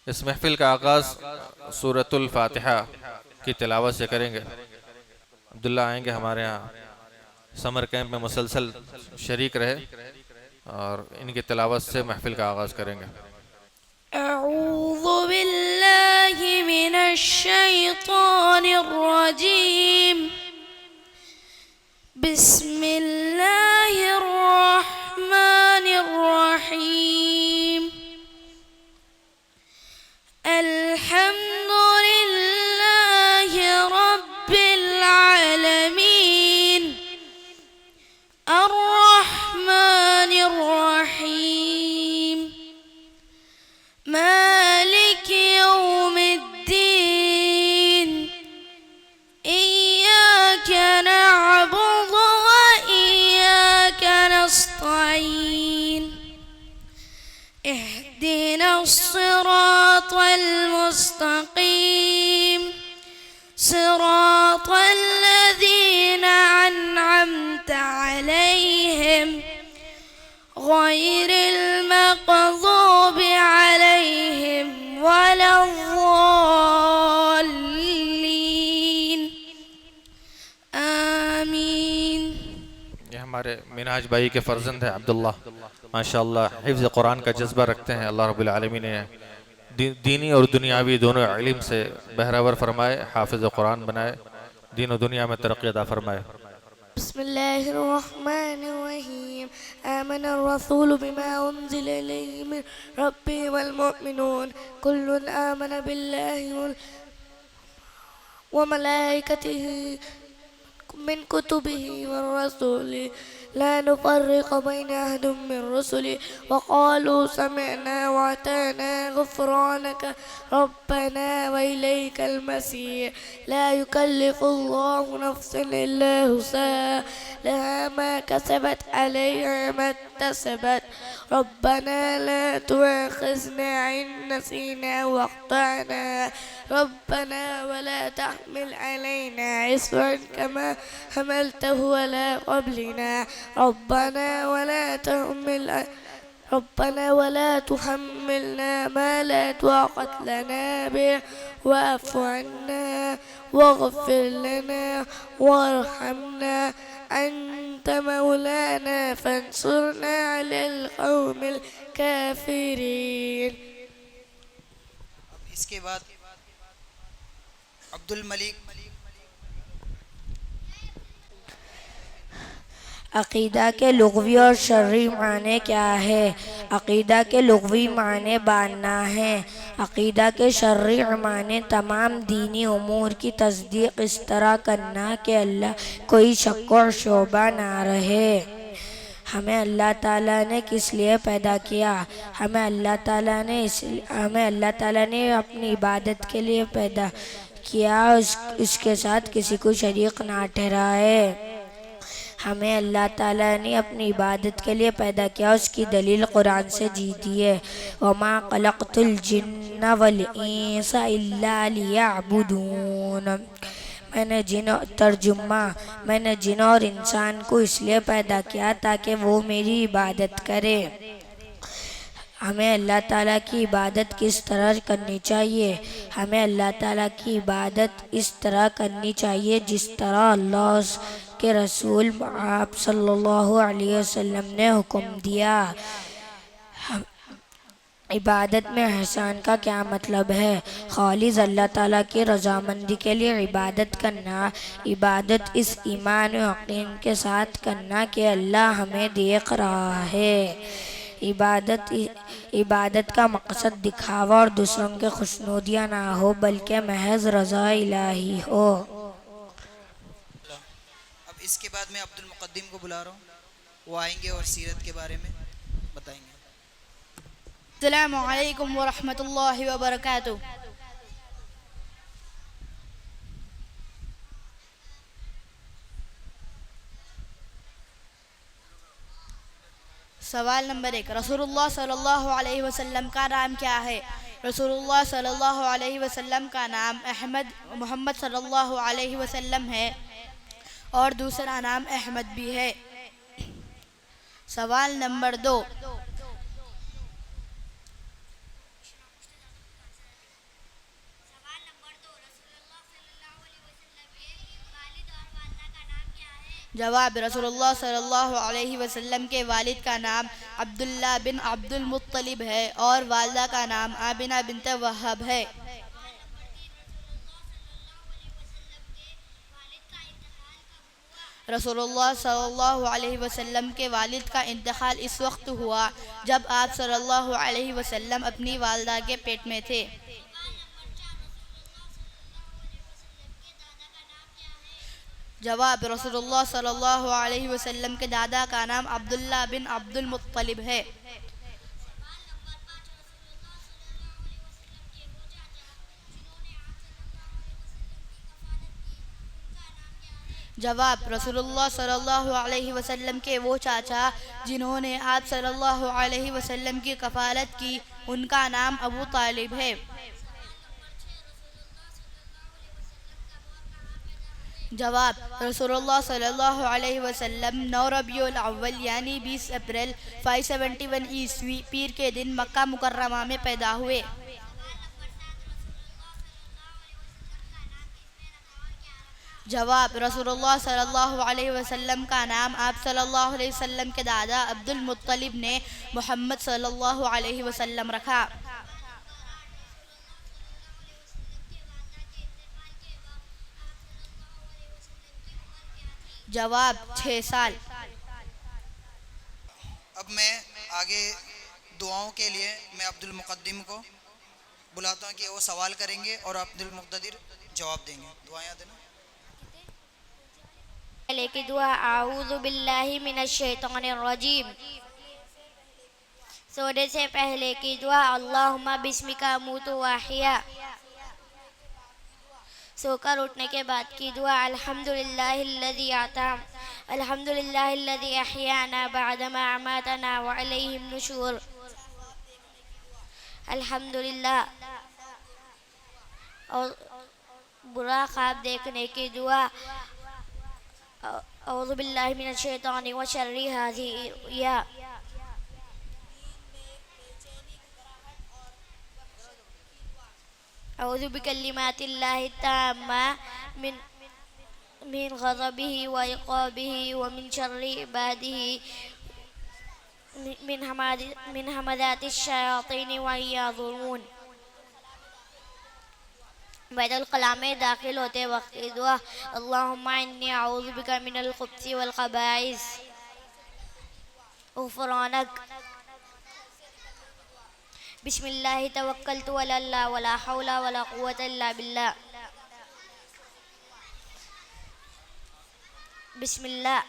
اس محفل کا آغاز سورۃ الفاتحہ کی تلاوت سے کریں گے۔ عبداللہ آئیں گے ہمارے ہاں، سمر کیمپ میں مسلسل شریک رہے، اور ان کی تلاوت سے محفل کا آغاز کریں گے۔ اعوذ باللہ من الشیطان الرجیم، بسم اللہ الرحمن الرحیم، الحمد للہ رب العالمین، الرحمن الرحیم، مالک یوم الدین، ایاک نعبد و ایاک نستعین، اهدنا الصراط المستقیم، صراط الذین انعمت علیہم غیر المغضوب علیہم ولا الضالین، آمین۔ یہ ہمارے منہاج بھائی کے فرزند ہیں عبداللہ، ماشاءاللہ حفظ قرآن کا جذبہ رکھتے ہیں۔ اللہ رب العالمین نے دینی اور دنیاوی دونوں علم سے بہرور فرمائے، حافظ قرآن بنائے، دین و دنیا میں ترقی عطا فرمائے۔ بسم اللہ الرحمن الرحیم، آمن الرسول بما انزل الیہ من ربہ والمؤمنون کل آمن باللہ وملائکتہ من کتبہ والرسول لا نفرق بین احد من رسله وقالوا سمعنا واطعنا غفرانك ربنا وإليك المصير، لا يكلف الله نفسا إلا وسعها، لها ما كسبت عليها ما اكتسبت، ربنا لا تؤاخذنا إن نسينا أو أخطأنا، ربنا ولا تحمل علينا إصرا كما حملته على قبلنا، ربنا ولا تحملنا ما لا طاقة لنا به، واعف عنا واغفر لنا وارحمنا، أنت مولانا فانصرنا على القوم الكافرين۔ اس کے بعد عبد الملک۔ عقیدہ کے لغوی اور شرعی معنی کیا ہے؟ عقیدہ کے لغوی معنی ماننا ہے۔ عقیدہ کے شرعی معنی تمام دینی امور کی تصدیق اس طرح کرنا کہ اللہ کوئی شک و شبہ نہ رہے۔ ہمیں اللہ تعالیٰ نے کس لیے پیدا کیا؟ ہمیں اللہ تعالیٰ نے اپنی عبادت کے لیے پیدا کیا، اس کے ساتھ کسی کو شریک نہ ٹھہرائے۔ ہمیں اللہ تعالیٰ نے اپنی عبادت کے لیے پیدا کیا، اس کی دلیل قرآن سے جیتی ہے۔ وَمَا خَلَقْتُ الْجِنَّ وَالْإِنسَ إِلَّا لِيَعْبُدُونَ۔ میں نے جن اور انسان کو اس لیے پیدا کیا تاکہ وہ میری عبادت کرے۔ ہمیں اللہ تعالیٰ کی عبادت کس طرح کرنی چاہیے؟ ہمیں اللہ تعالیٰ کی عبادت اس طرح کرنی چاہیے جس طرح اللہ کے رسول آپ صلی اللہ علیہ وسلم نے حکم دیا۔ عبادت میں احسان کا کیا مطلب ہے؟ خالص اللہ تعالیٰ کی رضامندی کے لیے عبادت کرنا، عبادت اس ایمان و یقین کے ساتھ کرنا کہ اللہ ہمیں دیکھ رہا ہے۔ عبادت کا مقصد دکھاوا اور دوسروں کے خوشنودیاں نہ ہو بلکہ محض رضا الہی ہو۔ اب اس کے بعد میں عبد المقدم کو بلا رہا ہوں، وہ آئیں گے اور سیرت کے بارے میں بتائیں گے۔ السلام علیکم ورحمۃ اللہ وبرکاتہ۔ سوال نمبر 1، رسول اللہ صلی اللہ علیہ وسلم کا نام کیا ہے؟ رسول اللہ صلی اللہ علیہ وسلم کا نام محمد صلی اللہ علیہ وسلم ہے اور دوسرا نام احمد بھی ہے۔ سوال نمبر 2، جواب رسول صلی اللہ علیہ وسلم کے والد کا نام عبداللہ بن عبد المطلب ہے اور والدہ کا نام آمنہ بنت وہب ہے۔ رسول اللہ صلی اللہ علیہ وسلم کے والد کا انتقال اس وقت ہوا جب آپ صلی اللہ علیہ وسلم اپنی والدہ کے پیٹ میں تھے۔ جواب رسول اللہ صلی اللہ علیہ وسلم کے دادا کا نام عبداللہ بن عبد المطلب ہے۔ جواب رسول اللہ صلی اللہ علیہ وسلم کے وہ چاچا جنہوں نے آپ صلی اللہ علیہ وسلم کی کفالت کی ان کا نام ابو طالب ہے۔ جواب رسول اللہ صلی اللہ علیہ وسلم 9 ربیع الاول یعنی 20 اپریل 571 عیسوی پیر کے دن مکہ مکرمہ میں پیدا ہوئے۔ جواب رسول اللہ صلی اللہ علیہ وسلم کا نام آپ صلی اللہ علیہ وسلم کے دادا عبد المطلب نے محمد صلی اللہ علیہ وسلم رکھا۔ جواب 6 سال۔ اب میں آگے دعاؤں کے لیے میں عبد المقدم کو بلاتا ہوں کہ وہ سوال کریں گے اور عبد المقتدر جواب دیں گے۔ دعائیں دینا۔ پہلے کی دعا اعوذ باللہ من الشیطان الرجیم۔ سونے سے پہلے کی دعا اللہم بسمک اموت و احیا۔ سو کر اٹھنے کے بعد کی دعا الحمدللہ الذی احیانا بعدما اماتنا وعلیہ النشور۔ الحمدللہ۔ اور برا خواب دیکھنے کی دعا اعوذ باللہ من الشیطان وشر ہذہ الرؤیا۔ اعوذ بکلمات اللہ التامہ من غضبہ وعقابہ ومن شر عبادہ من ہمزات الشیاطین وان یحضرون۔ بیت الخلاء میں داخل ہوتے وقت کی دعا اللہم انی اعوذ بک من الخبث والخبائث غفرانک۔ بسم اللہ توکلت علی اللہ ولا حول ولا قوة الا باللہ۔ بسم اللہ۔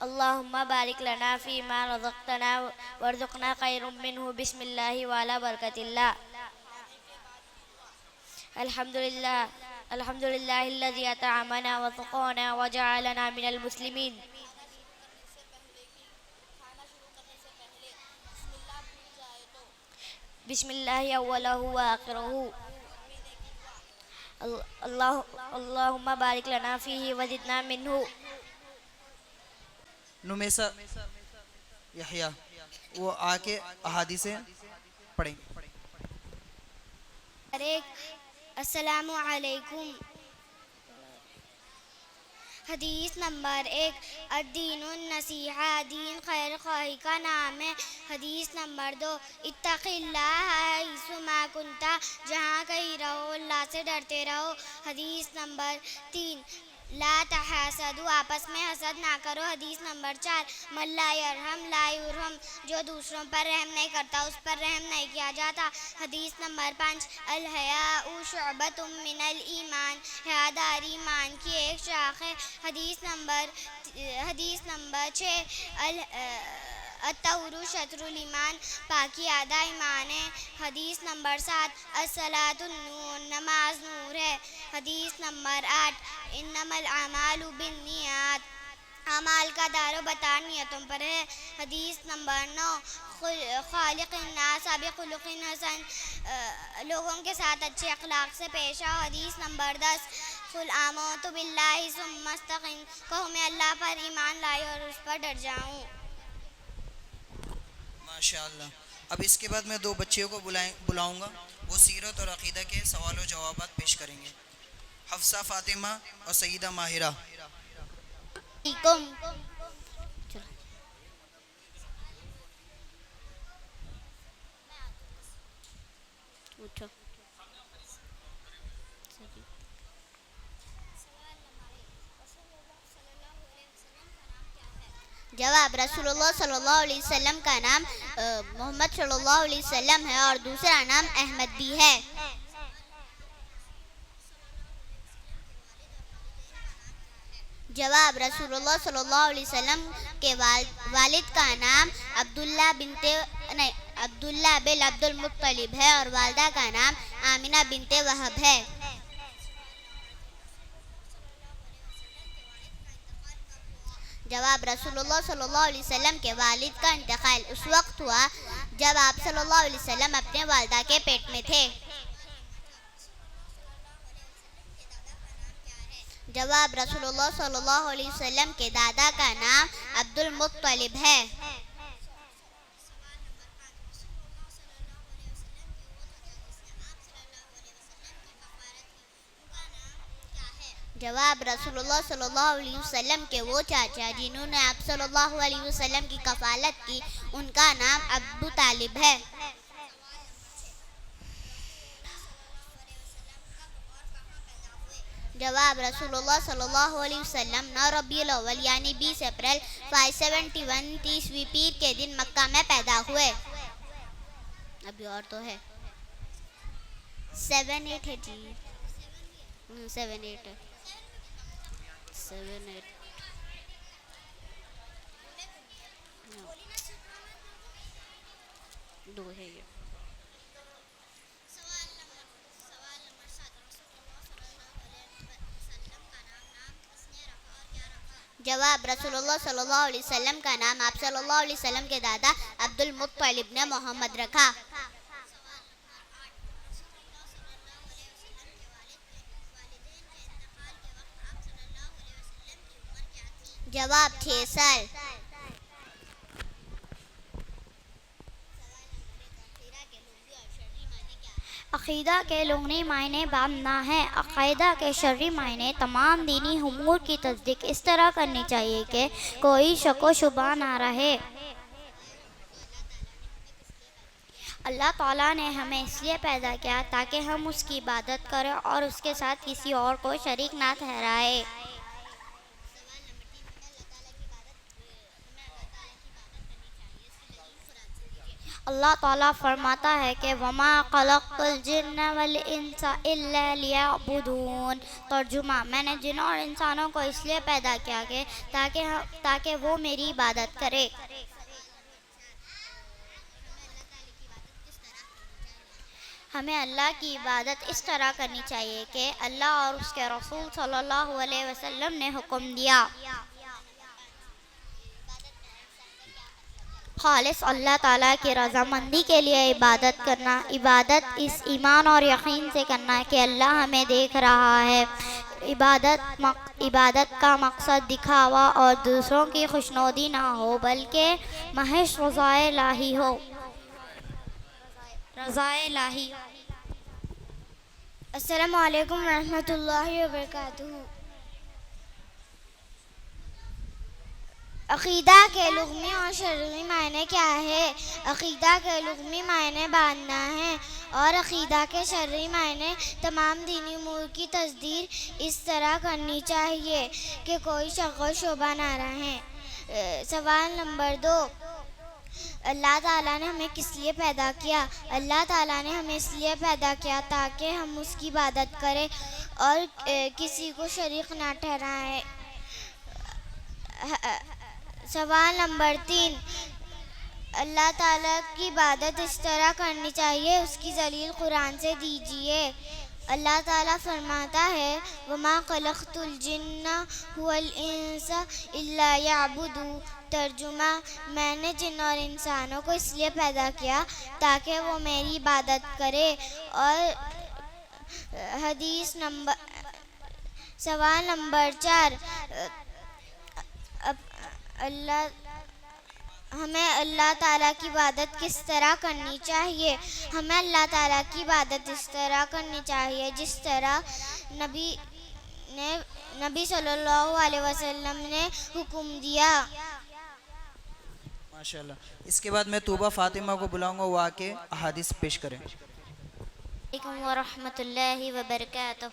اللہم بارک لنا فیما رزقتنا وارزقنا خیر منہ بسم اللہ وعلی برکت اللہ۔ الحمدللہ الذی اطعمنا وسقانا وجعلنا من المسلمین۔ بسم اللہ اولہ وآخرہ۔ اللہم بارک لنا فیہ وزدنا منہ۔ نمیسا یحییٰ وہ آ کے احادیثیں پڑھیں۔ السلام علیکم۔ حدیث نمبر 1 الدین النصیحہ دین خیر خواہی کا نام ہے۔ حدیث نمبر 2 اتق اللہ حیثما کنت جہاں کہیں رہو اللہ سے ڈرتے رہو۔ حدیث نمبر 3 لا تحاسدوا آپس میں حسد نہ کرو۔ حدیث نمبر 4 من لا یرحم لا یرحم جو دوسروں پر رحم نہیں کرتا اس پر رحم نہیں کیا جاتا۔ حدیث نمبر 5 الحیاء شعبۃ من الایمان حیاداری ایمان کی ایک شاخ ہے۔ حدیث نمبر 6 الطہور شطر الایمان پاکی آدھا ایمان ہے۔ حدیث نمبر 7 الصلاۃ نور نماز نور ہے۔ حدیث نمبر 8 انما الاعمال بالنیات اعمال کا دار و بدار نیتوں پر ہے۔ حدیث نمبر 9 خالق الناس بخلق حسن لوگوں کے ساتھ اچھے اخلاق سے پیش آؤ۔ حدیث نمبر 10 قل آمنت باللہ ثم استقم کہو میں اللہ پر ایمان لائی اور اس پر ڈر جاؤں۔ ماشاءاللہ۔ اب اس کے بعد میں 2 بچیوں کو بلاؤں گا، وہ سیرت اور عقیدہ کے سوال و جوابات پیش کریں گے۔ حفصہ فاطمہ اور سیدہ ماہرہ. جواب رسول اللہ صلی اللہ علیہ وسلم کا نام محمد صلی اللہ علیہ وسلم ہے اور دوسرا نام احمد بھی ہے. جواب رسول اللہ صلی اللہ علیہ وسلم کے والد کا نام عبداللہ بن عبد المطلب ہے اور والدہ کا نام آمنہ بنت وہب ہے. جواب رسول اللہ صلی اللہ علیہ وسلم کے والد کا انتقال اس وقت ہوا جب آپ صلی اللہ علیہ وسلم اپنے والدہ کے پیٹ میں تھے. جواب رسول اللہ صلی اللہ علیہ وسلم کے دادا کا نام عبد المطلب ہے. جواب رسول اللہ صلی اللہ علیہ وسلم کے وہ چاچا جنہوں نے آپ صلی اللہ علیہ وسلم کی کفالت کی ان کا نام ابو طالب ہے. جواب رسول اللہ صلی اللہ علیہ وسلم 9 ربیع الاول یعنی 20 اپریل 571 30ویں پیر کے دن مکہ میں پیدا ہوئے. ابھی اور تو ہے 7-8 ہے جی 7-8 ہے 7-8 2 ہے یہ. جواب رسول اللہ صلی اللہ علیہ وسلم کا نام آپ صلی اللہ علیہ وسلم کے دادا عبد المطلب نے محمد رکھا. جواب 6 سال. عقیدہ کے لغوی معنی باندھنا ہے. عقیدہ کے شرعی معنی تمام دینی امور کی تصدیق اس طرح کرنی چاہیے کہ کوئی شک و شبہ نہ رہے. اللہ تعالیٰ نے ہمیں اس لیے پیدا کیا تاکہ ہم اس کی عبادت کریں اور اس کے ساتھ کسی اور کو شریک نہ ٹھہرائے. اللہ تعالیٰ فرماتا ہے کہ وَمَا خَلَقْتُ الْجِنَّ وَالْإِنسَ إِلَّا لِيَعْبُدُونَ. ترجمہ: میں نے جن اور انسانوں کو اس لیے پیدا کیا کہ تاکہ وہ میری عبادت کرے. ہمیں اللہ کی عبادت اس طرح کرنی چاہیے کہ اللہ اور اس کے رسول صلی اللہ علیہ وسلم نے حکم دیا. خالص اللہ تعالیٰ کی رضامندی کے لیے عبادت کرنا. عبادت اس ایمان اور یقین سے کرنا ہے کہ اللہ ہمیں دیکھ رہا ہے. عبادت کا مقصد دکھاوا اور دوسروں کی خوشنودی نہ ہو بلکہ محض رضائے الہی ہو. رضائے الہی. السلام علیکم ورحمۃ اللہ وبرکاتہ. عقیدہ کے لغوی اور شرعی معنی کیا ہے؟ عقیدہ کے لغوی معنی باندھنا ہے اور عقیدہ کے شرعی معنی تمام دینی امور کی تصدیق اس طرح کرنی چاہیے کہ کوئی شک و شبہ نہ رہے. سوال نمبر 2، اللہ تعالیٰ نے ہمیں کس لیے پیدا کیا؟ اللہ تعالیٰ نے ہمیں اس لیے پیدا کیا تاکہ ہم اس کی عبادت کریں اور کسی کو شریک نہ ٹھہرائیں. سوال نمبر 3، اللہ تعالیٰ کی عبادت اس طرح کرنی چاہیے اس کی دلیل قرآن سے دیجیے. اللہ تعالیٰ فرماتا ہے وَمَا خَلَقْتُ الْجِنَّ وَالْإِنسَ إِلَّا يَعْبُدُونَ. ترجمہ: میں نے جن اور انسانوں کو اس لیے پیدا کیا تاکہ وہ میری عبادت کرے. اور حدیث نمبر. سوال نمبر 4، ہمیں اللہ تعالیٰ کی عبادت کس طرح کرنی چاہیے؟ ہمیں اللہ تعالیٰ کی عبادت اس طرح کرنی چاہیے جس طرح نبی نے نبی صلی اللہ علیہ وسلم نے حکم دیا۔ ماشاءاللہ۔ اس کے بعد میں طوبہ فاطمہ کو بلاؤں گا، وہ آ کے احادیث پیش کریں۔ علیکم ورحمۃ اللہ وبرکاتہ۔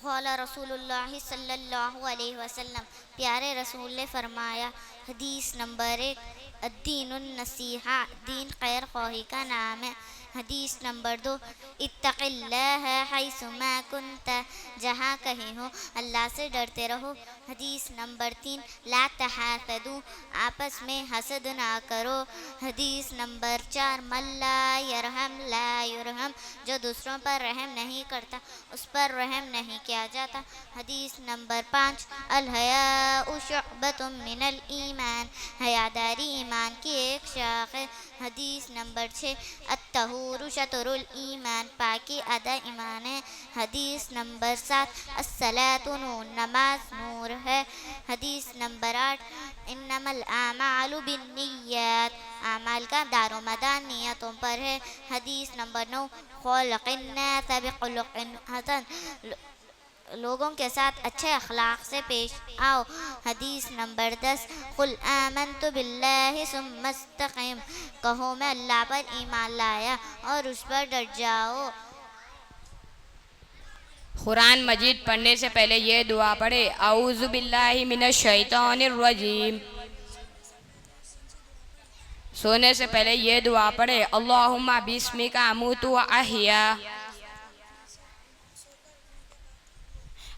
قال رسول اللہ صلی اللہ علیہ وسلم، پیارے رسول نے فرمایا، حدیث نمبر 1، الدین النصیحہ، دین خیر خواہی کا نام ہے۔ حدیث نمبر 2، اتق اللہ حیث ما کنت، جہاں کہیں ہو اللہ سے ڈرتے رہو۔ حدیث نمبر 3، لا تحاسدوا، آپس میں حسد نہ کرو۔ حدیث نمبر 4، من لا یرحم لا یرحم، جو دوسروں پر رحم نہیں کرتا اس پر رحم نہیں کیا جاتا۔ حدیث نمبر 5، الحیاء شعبۃ من الایمان، حیاداری ایمان کی ایک شاخ ہے۔ حدیث نمبر 6، الطہور شطر الایمان، پاکی آدھا ایمان ہے۔ حدیث نمبر 7، الصلاۃ نور، نماز نور ہے۔ حدیث نمبر 8، انما الاعمال بالنیات، اعمال کا دار و مدار نیتوں پر ہے۔ حدیث نمبر 9، خلق الناس بخلق حسن، لوگوں کے ساتھ اچھے اخلاق سے پیش آؤ۔ حدیث نمبر 10، قل آمنت باللہ ثم استقم، کہو میں اللہ پر ایمان لایا اور اس پر ڈٹ جاؤ۔ قرآن مجید پڑھنے سے پہلے یہ دعا پڑھے، اعوذ باللہ من الشیطان الرجیم۔ سونے سے پہلے یہ دعا پڑھے، اللہم بسمک اموت و احیا۔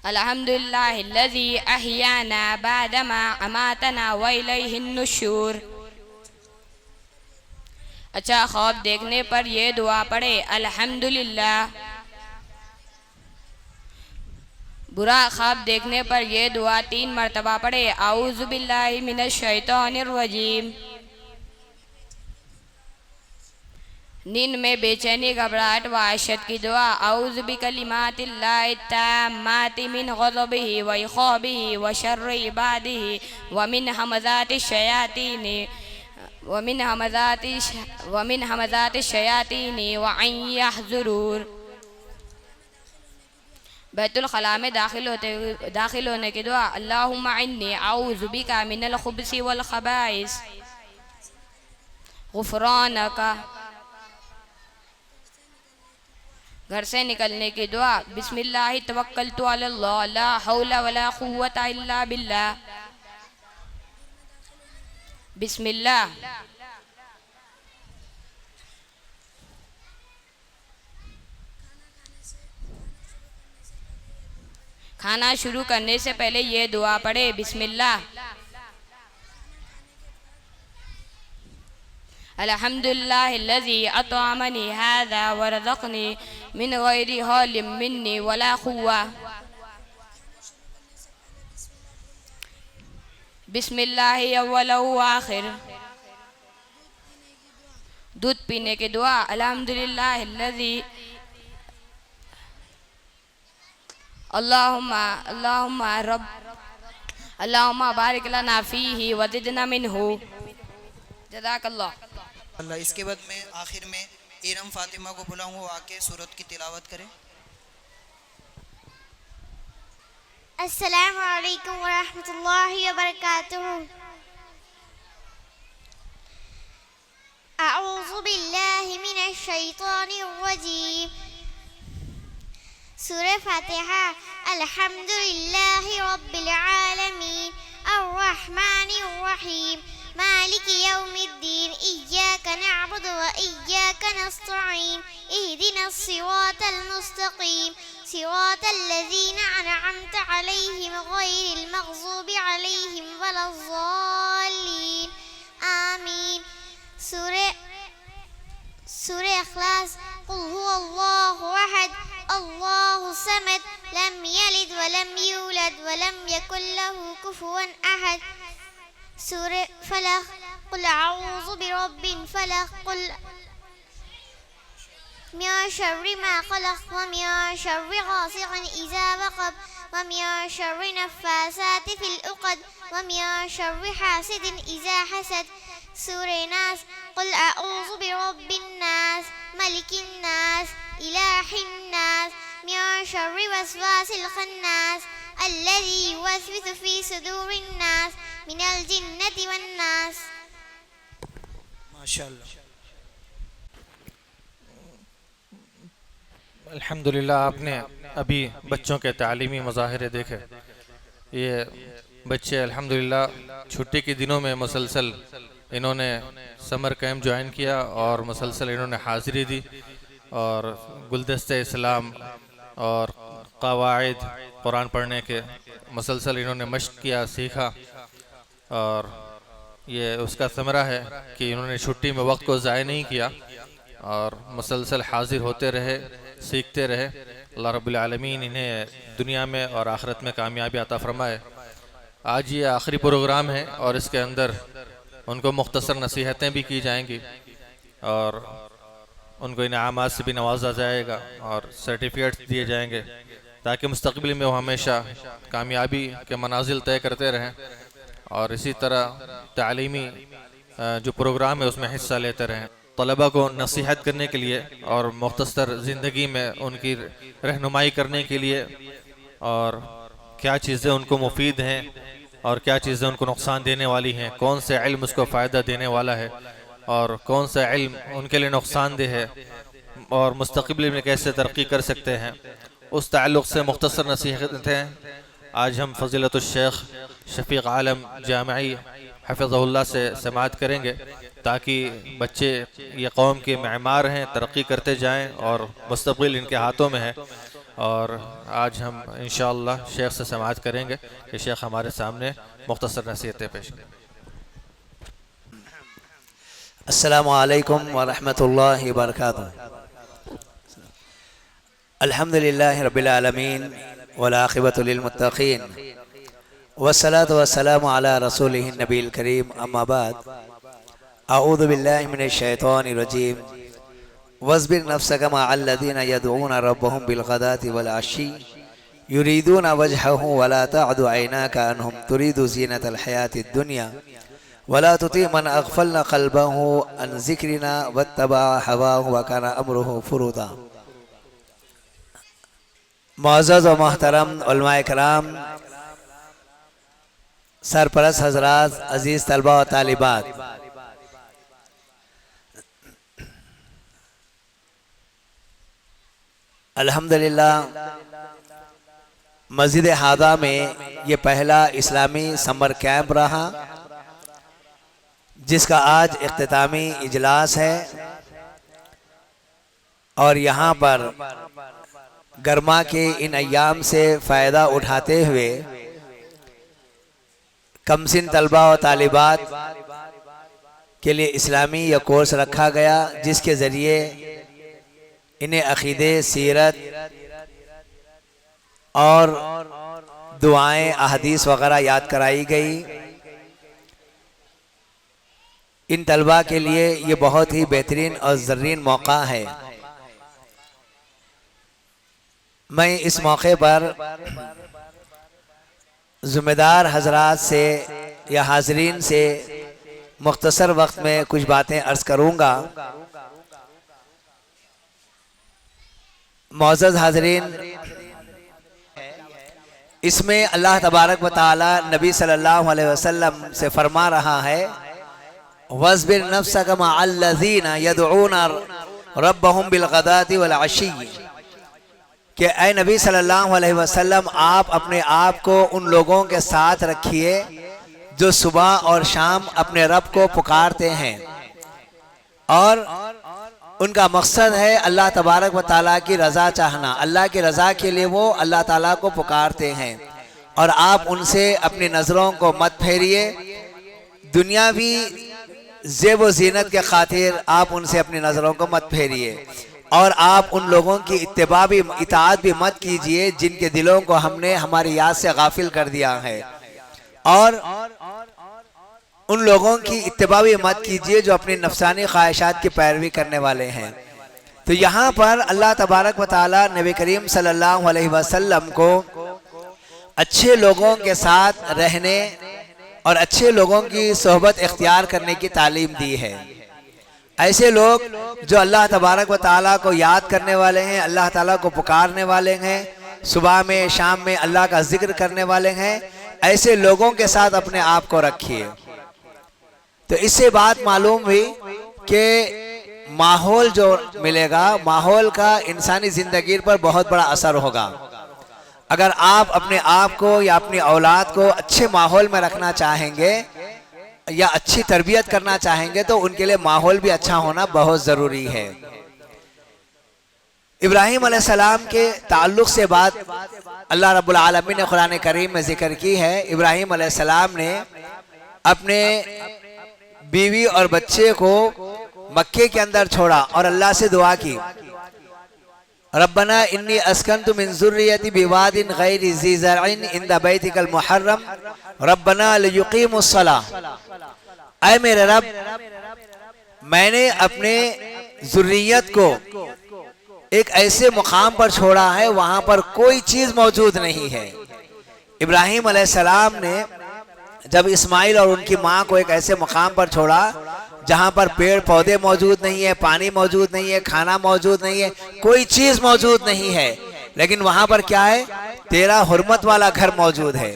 الحمدللہ الذی احیانا بعدما اماتنا والیہ النشور۔ اچھا خواب دیکھنے پر یہ دعا پڑھے، الحمدللہ۔ برا خواب دیکھنے پر یہ دعا 3 مرتبہ پڑھے، اعوذ باللہ من الشیطان الرجیم۔ نیند میں بے چینی، گھبراہٹ و وحشت کی دعا، اعوذ بکلمات اللہ التامات من غضبہ و عقابہ و شر عبادہ ومن حمزات الشیاطین وان یحضرون۔ بیت الخلاء میں داخل ہونے کی دعا، اللہم انی اعوذ بک من الخبث والخبائث غفرانک۔ گھر سے نکلنے کی دعا، بسم اللہ توکلت علی اللہ لا حول ولا قوة الا باللہ۔ بسم اللہ۔ کھانا شروع کرنے سے پہلے یہ دعا پڑھے، بسم اللہ۔ الحمدللہ الذی اطعمنی ھذا ورزقنی من غیر حول منی ولا قوة۔ بسم اللہ اول و آخر۔ دودھ پینے کی دعا، الحمدللہ الذی اللہم بارک لنا فیہ وزدنا منہ۔ جزاک اللہ۔ اللہ۔ اس کے بعد میں آخر میں ارم فاطمہ کو بلاؤں گا، وہ آ کے سورت کی تلاوت کریں۔ السلام علیکم ورحمۃ اللہ وبرکاتہ۔ اعوذ باللہ من الشیطان الرجیم۔ سورہ فاتحہ۔ الحمدللہ رب العالمین، الرحمن الرحیم، مالک یوم الدین، ایاک نعبد و ایاک نستعین، اہدنا الصراط المستقیم، صراط الذین انعمت علیہم غیر المغضوب علیہم ولا الضالین، آمین۔ سورہ اخلاص۔ قل هو اللہ احد اللہ الصمد، لم یلد ولم یولد ولم یکن له کفوا احد۔ سورہ فلق۔ قل اعوذ برب الفلق، قل من شر ما خلق ومن شر غاسق اذا وقب ومن شر النفاثات في العقد ومن شر حاسد اذا حسد۔ سورہ ناس۔ قل اعوذ برب الناس، ملک الناس، الہ الناس، من شر وسواس الخناس الذي يوسوس في صدور الناس من الجنة والناس. ماشاء اللہ. الحمدللہ آپ نے ابھی بچوں کے تعلیمی مظاہرے دیکھے. یہ بچے الحمدللہ چھٹی کے دنوں میں مسلسل انہوں نے سمر کیمپ جوائن کیا اور مسلسل انہوں نے حاضری دی اور گلدستہ اسلام اور قواعد قرآن پڑھنے کے مسلسل انہوں نے مشق کیا، سیکھا، اور یہ اس کا ثمرہ ہے کہ انہوں نے چھٹی میں وقت کو ضائع نہیں کیا اور مسلسل حاضر ہوتے رہے، سیکھتے رہے. اللہ رب العالمین انہیں دنیا میں اور آخرت میں کامیابی عطا فرمائے. آج یہ آخری پروگرام ہے اور اس کے اندر ان کو مختصر نصیحتیں بھی کی جائیں گی اور ان کو انعامات سے بھی نوازا جائے گا اور سرٹیفکیٹس دیے جائیں گے تاکہ مستقبل میں وہ ہمیشہ کامیابی کے منازل طے کرتے رہیں اور اسی طرح تعلیمی جو پروگرام ہے اس میں حصہ لیتے رہیں. طلبہ کو نصیحت کرنے کے لیے اور مختصر زندگی میں ان کی رہنمائی کرنے کے لیے اور کیا چیزیں ان کو مفید ہیں اور کیا چیزیں ان کو نقصان دینے والی ہیں، کون سے علم اس کو فائدہ دینے والا ہے اور کون سا علم ان کے لیے نقصان دہ ہے اور مستقبل میں کیسے ترقی کر سکتے ہیں، اس تعلق سے مختصر نصیحتیں آج ہم فضیلت الشیخ شفیق عالم جامعی حفظہ اللہ سے سماعت کریں گے تاکہ بچے یہ قوم کے معمار ہیں، ترقی کرتے جائیں اور مستقبل ان کے ہاتھوں میں ہے. اور آج ہم انشاءاللہ شیخ سے سماعت کریں گے کہ شیخ ہمارے سامنے مختصر نصیحتیں پیش کریں. السلام علیکم ورحمۃ اللہ وبرکاتہ. الحمدللہ رب العالمین والعاقبۃ للمتقین والصلاة والسلام علی رسولہ النبی الکریم. اما بعد، اعوذ باللہ من الشیطان الرجیم. واصبر نفسک مع الذین یدعون ربهم بالغداة والعشی یریدون وجهه ولا تعد عیناک عنهم ترید زینة الحیاة الدنیا ولا تطیع من اغفلنا قلبه عن ذکرنا واتبع هواه وکان امره فرطا. معزز و محترم علماء کرام، سرپرست حضرات، عزیز طلبہ و طالبات، الحمدللہ مسجد ہادہ میں یہ پہلا اسلامی سمر کیمپ رہا جس کا آج اختتامی اجلاس ہے اور یہاں پر گرما کے ان ایام سے فائدہ اٹھاتے ہوئے کمسن طلبہ و طالبات کے لیے اسلامی یہ کورس رکھا گیا جس کے ذریعے انہیں عقیدے، سیرت اور دعائیں، احادیث وغیرہ یاد کرائی گئی. ان طلبہ کے لیے یہ بہت ہی بہترین اور زرین موقع ہے. میں اس موقع پر ذمہ دار حضرات سے یا حاضرین سے مختصر وقت میں کچھ باتیں عرض کروں گا. معزز حاضرین، اس میں اللہ تبارک و تعالی نبی صلی اللہ علیہ وسلم سے فرما رہا ہے وَاصْبِرْ نَفْسَكَ مَعَ الَّذِينَ يَدْعُونَ رَبَّهُمْ بِالْغَدَاةِ وَالْعَشِيِّ کہ اے نبی صلی اللہ علیہ وسلم، آپ اپنے آپ کو ان لوگوں کے ساتھ رکھیے جو صبح اور شام اپنے رب کو پکارتے ہیں اور ان کا مقصد ہے اللہ تبارک و تعالیٰ کی رضا چاہنا. اللہ کی رضا کے لیے وہ اللہ تعالیٰ کو پکارتے ہیں اور آپ ان سے اپنی نظروں کو مت پھیریے. دنیاوی زیب و زینت کے خاطر آپ ان سے اپنی نظروں کو مت پھیریے اور آپ ان لوگوں کی اتباع بھی، اطاعت بھی مت کیجئے جن کے دلوں کو ہم نے ہماری یاد سے غافل کر دیا ہے، اور ان لوگوں کی اتباع بھی مت کیجئے جو اپنی نفسانی خواہشات کی پیروی کرنے والے ہیں. تو یہاں پر اللہ تبارک و تعالی نبی کریم صلی اللہ علیہ وسلم کو اچھے لوگوں کے ساتھ رہنے اور اچھے لوگوں کی صحبت اختیار کرنے کی تعلیم دی ہے. ایسے لوگ جو اللہ تبارک و تعالیٰ کو یاد کرنے والے ہیں، اللہ تعالیٰ کو پکارنے والے ہیں، صبح میں شام میں اللہ کا ذکر کرنے والے ہیں، ایسے لوگوں کے ساتھ اپنے آپ کو رکھیے۔ تو اس سے بات معلوم ہوئی کہ ماحول جو ملے گا، ماحول کا انسانی زندگی پر بہت بڑا اثر ہوگا۔ اگر آپ اپنے آپ کو یا اپنی اولاد کو اچھے ماحول میں رکھنا چاہیں گے یا اچھی تربیت کرنا چاہیں گے تو ان کے لیے ماحول بھی اچھا ہونا بہت ضروری ہے۔ ابراہیم علیہ السلام کے تعلق سے بات اللہ رب العالمین نے قرآن کریم میں ذکر کی ہے۔ ابراہیم علیہ السلام نے اپنے بیوی اور بچے کو مکے کے اندر چھوڑا اور اللہ سے دعا کی، ربنا انی اسکنت من ذریتی بواد غیر ذی زرع عند بیتک المحرم ربنا لیقیموا الصلاۃ، اے میرے رب میں نے اپنے ذریت کو ایک ایسے مقام پر چھوڑا ہے وہاں پر کوئی چیز موجود نہیں ہے۔ ابراہیم علیہ السلام نے جب اسماعیل اور ان کی ماں کو ایک ایسے مقام پر چھوڑا جہاں پر پیڑ پودے موجود نہیں ہے، پانی موجود نہیں ہے، کھانا موجود نہیں ہے، کوئی چیز موجود نہیں ہے، لیکن وہاں پر کیا ہے؟ تیرا حرمت والا گھر موجود ہے۔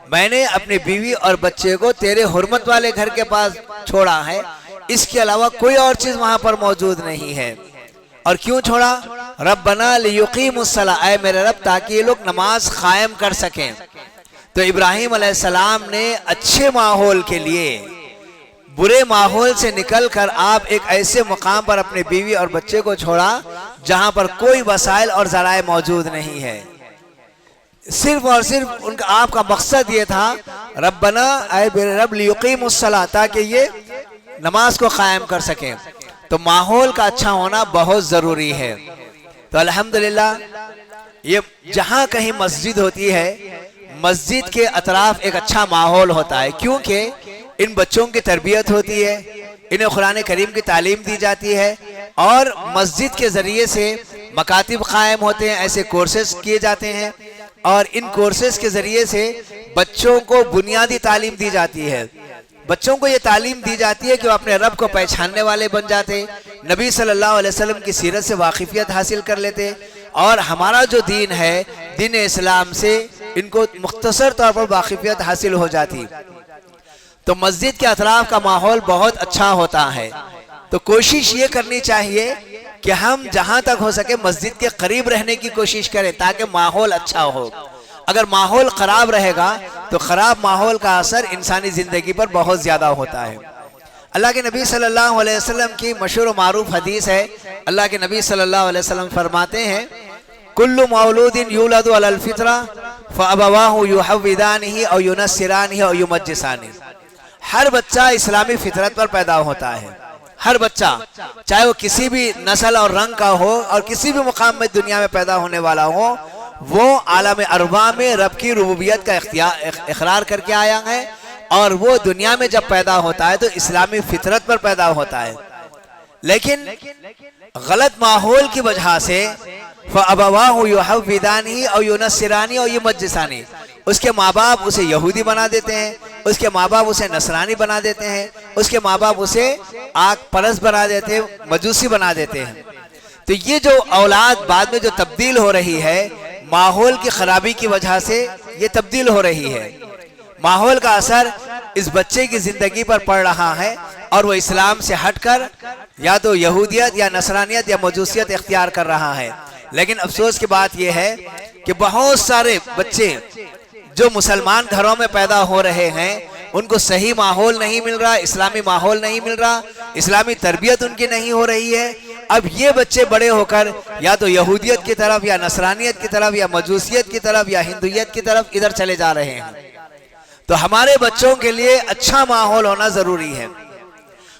میں نے اپنی بیوی اور بچے کو تیرے حرمت والے گھر کے پاس چھوڑا ہے، اس کے علاوہ کوئی اور چیز وہاں پر موجود نہیں ہے۔ اور کیوں چھوڑا؟ ربنا لیقیموا الصلاۃ، اے میرے رب تاکہ یہ لوگ نماز قائم کر سکیں۔ تو ابراہیم علیہ السلام نے اچھے ماحول کے لیے برے ماحول سے نکل کر آپ ایک ایسے مقام پر اپنے بیوی اور بچے کو چھوڑا جہاں پر کوئی وسائل اور ذرائع موجود نہیں ہے۔ صرف اور صرف ان کا آپ کا مقصد یہ تھا، ربنا اے میرے رب لیقیموا الصلاۃ، تاکہ یہ نماز کو قائم کر سکیں۔ تو ماحول کا اچھا ہونا بہت ضروری ہے۔ تو الحمدللہ یہ جہاں کہیں مسجد ہوتی ہے، مسجد کے اطراف ایک اچھا ماحول ہوتا ہے، کیونکہ ان بچوں کی تربیت ہوتی ہے، انہیں قرآن کریم کی تعلیم دی جاتی ہے، اور مسجد کے ذریعے سے مکاتب قائم ہوتے ہیں، ایسے کورسز کیے جاتے ہیں، اور ان کورسز کے ذریعے سے بچوں کو بنیادی تعلیم دی جاتی ہے۔ بچوں کو یہ تعلیم دی جاتی ہے کہ وہ اپنے رب کو پہچاننے والے بن جاتے، نبی صلی اللہ علیہ وسلم کی سیرت سے واقفیت حاصل کر لیتے، اور ہمارا جو دین ہے، دین اسلام سے ان کو مختصر طور پر واقفیت حاصل ہو جاتی۔ تو مسجد کے اطراف کا ماحول بہت اچھا ہوتا ہے۔ تو کوشش یہ کرنی چاہیے کہ ہم جہاں تک ہو سکے مسجد کے قریب رہنے کی کوشش کریں تاکہ ماحول اچھا ہو۔ اگر ماحول خراب رہے گا تو خراب ماحول کا اثر انسانی زندگی پر بہت زیادہ ہوتا ہے۔ اللہ کے نبی صلی اللہ علیہ وسلم کی مشہور و معروف حدیث ہے، اللہ کے نبی صلی اللہ علیہ وسلم فرماتے ہیں، کل مولود یولد علی الفطرہ فابواہ یحودانہ او ینصرانہ او یمجسانہ، ہر بچہ اسلامی فطرت پر پیدا ہوتا ہے۔ ہر بچہ چاہے وہ کسی بھی نسل اور رنگ کا ہو اور کسی بھی مقام میں دنیا میں پیدا ہونے والا ہو، وہ عالم ارواح میں رب کی ربوبیت کا اقرار کر کے آیا ہے، اور وہ دنیا میں جب پیدا ہوتا ہے تو اسلامی فطرت پر پیدا ہوتا ہے۔ لیکن غلط ماحول کی وجہ سے فَأَبَوَاهُ يُحَوِّدَانِهِ أَوْ يُنَصِّرَانِهِ أَوْ يُمَجِّسَانِهِ، اس کے ماں باپ اسے یہودی بنا دیتے ہیں، اس کے ماں باپ اسے نصرانی بنا دیتے ہیں، اس کے ماں باپ اسے آگ پرست بنا دیتے ہیں، مجوسی بنا دیتے ہیں۔ تو یہ جو اولاد بعد میں جو تبدیل ہو رہی ہے، ماحول کی خرابی کی وجہ سے یہ تبدیل ہو رہی ہے۔ ماحول کا اثر اس بچے کی زندگی پر پڑ رہا ہے، اور وہ اسلام سے ہٹ کر یا تو یہودیت یا نصرانیت یا مجوسیت اختیار کر رہا ہے۔ لیکن افسوس کی بات یہ ہے کہ بہت سارے بچے جو مسلمان گھروں میں پیدا ہو رہے ہیں، ان کو صحیح ماحول نہیں مل رہا، اسلامی ماحول نہیں مل رہا، اسلامی تربیت ان کی نہیں ہو رہی ہے۔ اب یہ بچے بڑے ہو کر یا تو یہودیت کی طرف یا نصرانیت کی طرف یا مجوسیت کی طرف یا ہندویت کی طرف ادھر چلے جا رہے ہیں۔ تو ہمارے بچوں کے لیے اچھا ماحول ہونا ضروری ہے،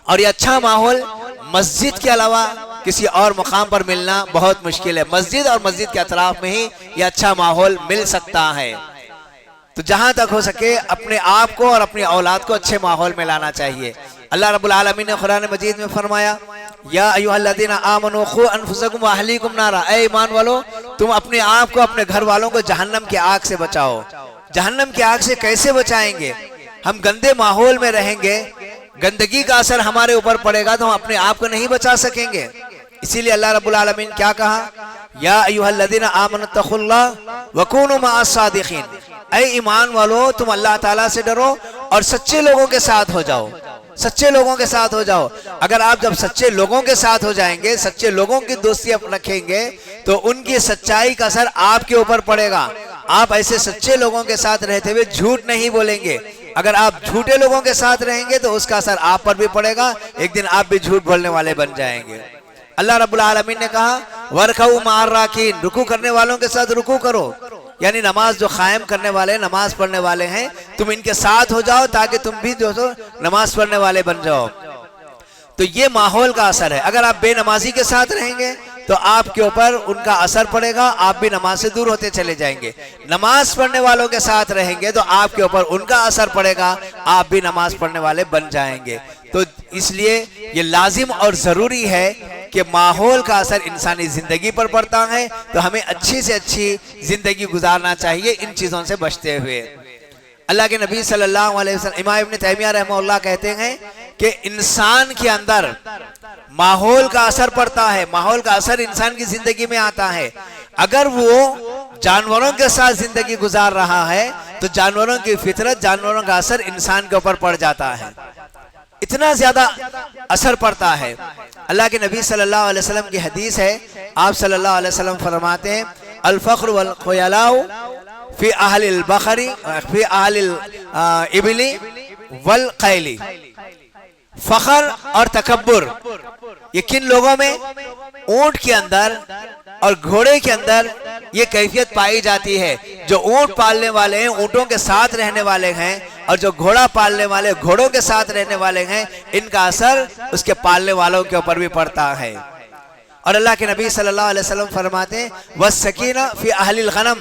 اور یہ اچھا ماحول مسجد کے علاوہ کسی اور مقام پر ملنا بہت مشکل ہے۔ مسجد اور مسجد کے اطراف میں ہی یہ اچھا ماحول مل سکتا ہے۔ تو جہاں تک ہو سکے اپنے آپ کو اور اپنی اولاد کو اچھے ماحول میں لانا چاہیے۔ اللہ رب العالمین نے قرآن مجید میں فرمایا، یا ایھا الذین آمنوا قوا انفسکم واہلیکم نارا، اے ایمان والو تم اپنے آپ کو اپنے گھر والوں کو جہنم کی آگ سے بچاؤ۔ جہنم کی آگ سے کیسے بچائیں گے؟ ہم گندے ماحول میں رہیں گے، گندگی کا اثر ہمارے اوپر پڑے گا تو ہم اپنے آپ کو نہیں بچا سکیں گے. اسی لیے اللہ رب العالمین کیا کہا؟ یا ایھا الذین آمنوا اتقوا اللہ وکونوا مع الصادقین. اے ایمان والو تم اللہ تعالیٰ سے ڈرو اور سچے لوگوں کے ساتھ ہو جاؤ. سچے لوگوں کے ساتھ ہو جاؤ. اگر آپ جب سچے لوگوں کے ساتھ ہو جائیں گے، سچے لوگوں کی دوستی رکھیں گے تو ان کی سچائی کا اثر آپ کے اوپر پڑے گا. آپ ایسے سچے لوگوں کے ساتھ رہتے ہوئے جھوٹ نہیں بولیں گے. اگر آپ جھوٹے لوگوں کے ساتھ رہیں گے تو اس کا اثر آپ پر بھی پڑے گا. ایک دن آپ بھی جھوٹ بولنے والے بن جائیں گے. اللہ رب العالمین نے کہا وَارْكَعُوا مَعَ الرَّاكِعِينَ، رکوع کرنے والوں کے ساتھ رکوع کرو. یعنی نماز جو قائم کرنے والے، نماز پڑھنے والے ہیں، تم ان کے ساتھ ہو جاؤ تاکہ تم بھی جو نماز پڑھنے والے بن جاؤ. تو یہ ماحول کا اثر ہے. اگر آپ بے نمازی کے ساتھ رہیں گے تو آپ کے اوپر ان کا اثر پڑے گا، آپ بھی نماز سے دور ہوتے چلے جائیں گے. نماز پڑھنے والوں کے ساتھ رہیں گے تو آپ کے اوپر ان کا اثر پڑے گا، آپ بھی نماز پڑھنے والے بن جائیں گے. تو اس لیے یہ لازم اور ضروری ہے کہ ماحول کا اثر انسانی زندگی پر پڑتا ہے، تو ہمیں اچھی سے اچھی زندگی گزارنا چاہیے ان چیزوں سے بچتے ہوئے. اللہ کے نبی صلی اللہ علیہ وسلم، امام ابن تیمیہ رحمہ اللہ کہتے ہیں کہ انسان کے اندر ماحول کا اثر پڑتا ہے، ماحول کا اثر انسان کی زندگی میں آتا ہے. اگر وہ جانوروں کے ساتھ زندگی گزار رہا ہے تو جانوروں کی فطرت، جانوروں کا اثر انسان کے اوپر پڑ جاتا ہے. اتنا زیادہ اثر پڑتا ہے. اللہ کے نبی صلی اللہ علیہ وسلم کی حدیث ہے، آپ صلی اللہ علیہ وسلم فرماتے ہیں الفخر والخیلاء فی اہل البقر فی اہل الابل والخیل. فخر اور تکبر یہ کن لوگوں میں؟ اونٹ کے اندر اور گھوڑے کے اندر یہ کیفیت پائی جاتی ہے. جو اونٹ پالنے والے ہیں اونٹوں کے ساتھ رہنے والے ہیں، اور جو گھوڑا پالنے والے گھوڑوں کے ساتھ رہنے والے ہیں، ان کا اثر اس کے پالنے والوں کے اوپر بھی پڑتا ہے. اور اللہ کے نبی صلی اللہ علیہ وسلم فرماتے ہیں وَالسَّكِينَةُ فِي أَهْلِ الْغَنَمِ.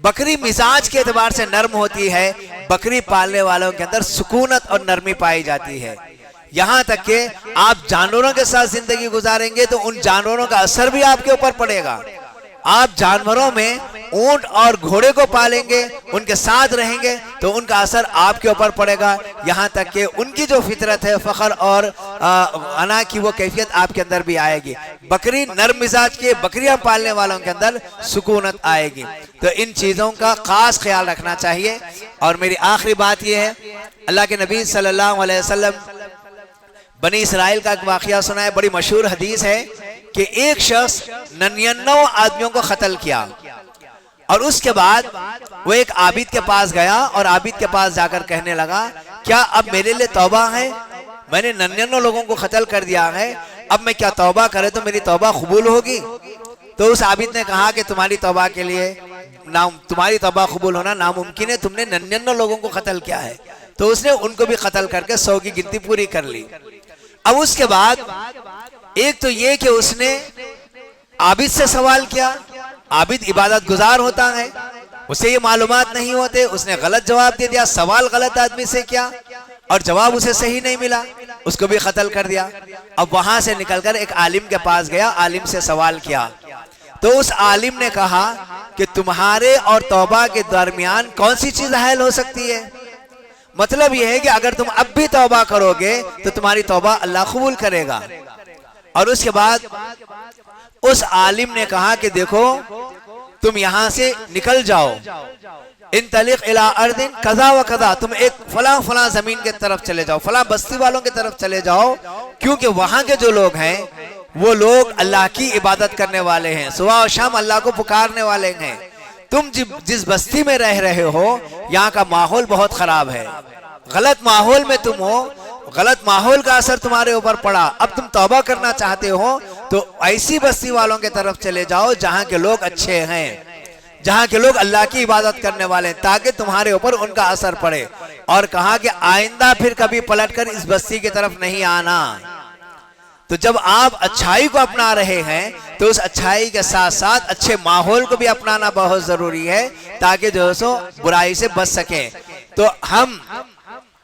بکری مزاج کے اعتبار سے نرم ہوتی ہے، بکری پالنے والوں کے اندر سکونت اور نرمی پائی جاتی ہے. یہاں تک کہ آپ جانوروں کے ساتھ زندگی گزاریں گے تو ان جانوروں کا اثر بھی آپ کے اوپر پڑے گا. آپ جانوروں میں اونٹ اور گھوڑے کو پالیں گے، ان کے ساتھ رہیں گے تو ان کا اثر آپ کے اوپر پڑے گا. یہاں تک کہ ان کی جو فطرت ہے فخر اور انا کی وہ کیفیت آپ کے اندر بھی آئے گی. بکری نرم مزاج کے، بکریاں پالنے والوں کے اندر سکونت آئے گی. تو ان چیزوں کا خاص خیال رکھنا چاہیے. اور میری آخری بات یہ ہے، اللہ کے نبی صلی اللہ علیہ وسلم بنی اسرائیل کا ایک واقعہ سنا ہے، بڑی مشہور حدیث ہے کہ ایک شخص 99 آدمیوں کو قتل کیا، اور اس کے بعد وہ ایک عابد کے پاس گیا اور عابد کے پاس جا کر کہنے لگا کیا اب میرے لیے توبہ ہے؟ میں نے 99 لوگوں کو قتل کر دیا ہے، اب میں کیا توبہ کرے تو میری توبہ قبول ہوگی؟ تو اس عابد نے کہا کہ تمہاری توبہ کے لیے تمہاری توبہ قبول ہونا ناممکن ہے، تم نے 99 لوگوں کو قتل کیا ہے. تو اس نے ان کو بھی قتل کر کے 100 کی گنتی پوری کر لی. اب اس کے بعد ایک تو یہ کہ اس نے عابد سے سوال کیا، عابد عبادت گزار ہوتا ہے، اسے یہ معلومات نہیں ہوتے، اس نے غلط جواب دے دیا، سوال غلط آدمی سے کیا اور جواب اسے صحیح نہیں ملا، اس کو بھی قتل کر دیا. اب وہاں سے نکل کر ایک عالم کے پاس گیا، عالم سے سوال کیا تو اس عالم نے کہا کہ تمہارے اور توبہ کے درمیان کون سی چیز حائل ہو سکتی ہے؟ مطلب یہ ہے کہ اگر تم اب بھی توبہ کرو گے تو تمہاری توبہ اللہ قبول کرے گا. اور اس کے بعد اس عالم نے کہا کہ دیکھو تم یہاں سے نکل جاؤ، انطلق الی ارض کذا و کذا، تم ایک فلاں زمین کے طرف چلے جاؤ، فلاں بستی والوں کی طرف چلے جاؤ، کیونکہ وہاں کے جو لوگ ہیں وہ لوگ اللہ کی عبادت کرنے والے ہیں، صبح و شام اللہ کو پکارنے والے ہیں. تم جس بستی میں رہ رہے ہو یہاں کا ماحول بہت خراب ہے، غلط ماحول میں تم ہو، غلط ماحول کا اثر تمہارے اوپر پڑا. اب تم توبہ کرنا چاہتے ہو تو ایسی بستی والوں کے طرف چلے جاؤ جہاں کے لوگ اچھے ہیں، جہاں کے لوگ اللہ کی عبادت کرنے والے ہیں، تاکہ تمہارے اوپر ان کا اثر پڑے. اور کہا کہ آئندہ پھر کبھی پلٹ کر اس بستی کی طرف نہیں آنا. تو جب آپ اچھائی کو اپنا رہے ہیں تو اس اچھائی کے ساتھ ساتھ اچھے ماحول کو بھی اپنانا بہت ضروری ہے تاکہ جو سو برائی سے بچ سکیں. تو ہم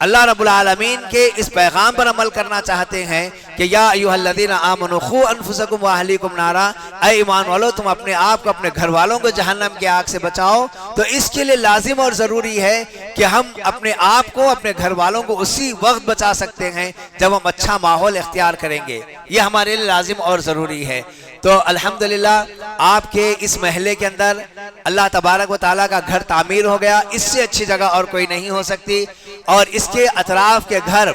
اللہ رب العالمین کے اس پیغام پر عمل کرنا چاہتے ہیں کہ یا ایھا الذین آمنوا قوا انفسکم واہلیکم نارا، اے ایمان والو تم اپنے آپ کو اپنے گھر والوں کو جہنم کی آگ سے بچاؤ۔ تو اس کے لیے لازم اور ضروری ہے کہ ہم اپنے آپ کو اپنے گھر والوں کو اسی وقت بچا سکتے ہیں جب ہم اچھا ماحول اختیار کریں گے، یہ ہمارے لیے لازم اور ضروری ہے۔ تو الحمدللہ آپ کے اس محلے کے اندر اللہ تبارک و تعالیٰ کا گھر تعمیر ہو گیا، اس سے اچھی جگہ اور کوئی نہیں ہو سکتی، اور اس کے اطراف کے گھر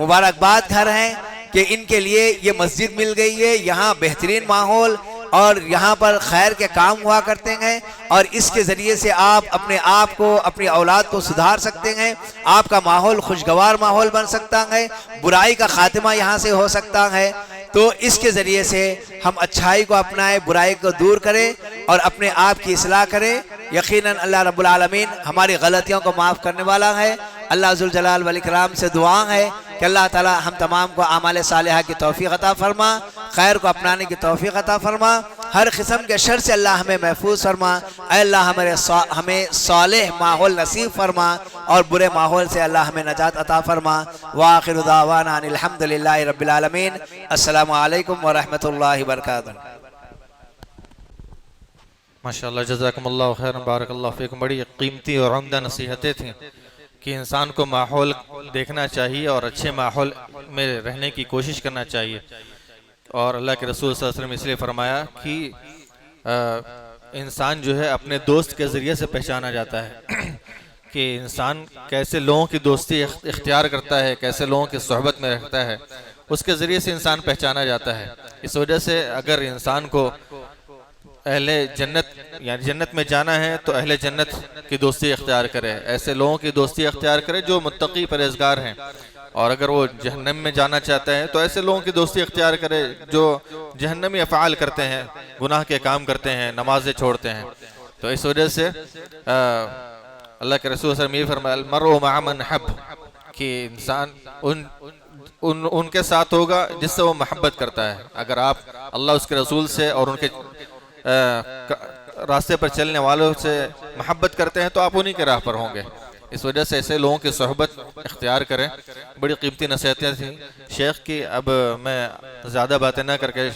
مبارکباد گھر ہیں کہ ان کے لیے یہ مسجد مل گئی ہے، یہاں بہترین ماحول اور یہاں پر خیر کے کام ہوا کرتے ہیں، اور اس کے ذریعے سے آپ اپنے آپ کو اپنی اولاد کو سدھار سکتے ہیں، آپ کا ماحول خوشگوار ماحول بن سکتا ہے، برائی کا خاتمہ یہاں سے ہو سکتا ہے۔ تو اس کے ذریعے سے ہم اچھائی کو اپنائیں، برائی کو دور کریں اور اپنے آپ کی اصلاح کریں۔ یقیناً اللہ رب العالمین ہماری غلطیوں کو معاف کرنے والا ہے۔ اللہ ذوالجلال والاکرام سے دعا ہے کہ اللہ تعالی ہم تمام کو اعمال صالحہ کی توفیق عطا فرما، خیر کو اپنانے کی توفیق عطا فرما، ہر قسم کے شر سے اللہ ہمیں محفوظ فرما۔ اے اللہ ہمیں صالح ماحول نصیب فرما اور برے ماحول سے اللہ ہمیں نجات عطا فرما۔ وآخر دعوانا ان الحمدللہ رب العالمین۔ السلام علیکم ورحمۃ اللہ وبرکاتہ۔ ماشاءاللہ، جزاکم اللہ خیر، بارک اللہ فیکم۔ بڑی قیمتی اور عمدہ نصیحتیں تھیں کہ انسان کو ماحول دیکھنا چاہیے اور اچھے ماحول میں رہنے کی کوشش کرنا چاہیے، اور اللہ کے رسول صلی اللہ علیہ وسلم اس لیے فرمایا کہ انسان جو ہے اپنے دوست کے ذریعے سے پہچانا جاتا ہے کہ انسان کیسے لوگوں کی دوستی اختیار کرتا ہے، کیسے لوگوں کی صحبت میں رہتا ہے، اس کے ذریعے سے انسان پہچانا جاتا ہے۔ اس وجہ سے اگر انسان کو اہل جنت یعنی جنت میں جانا ہے تو اہل جنت کی دوستی اختیار کرے، ایسے لوگوں کی دوستی اختیار کرے جو متقی پرہیزگار ہیں، اور اگر وہ جہنم میں جانا چاہتا ہے تو ایسے لوگوں کی دوستی اختیار کرے جو جہنمی افعال کرتے ہیں، گناہ کے کام کرتے ہیں، نمازیں چھوڑتے ہیں۔ تو اس وجہ سے اللہ کے رسول صلی اللہ علیہ وسلم یہ فرمایا المرء مع من حب، کہ انسان ان کے ساتھ ہوگا جس سے وہ محبت کرتا ہے۔ اگر آپ اللہ اس کے رسول سے اور ان کے راستے پر چلنے والوں سے محبت کرتے ہیں تو آپ انہی کے راہ پر ہوں گے۔ اس وجہ سے ایسے لوگوں کی صحبت اختیار کریں۔ بڑی قیمتی نصیحتیں تھیں شیخ کی۔ اب میں زیادہ باتیں نہ کر کے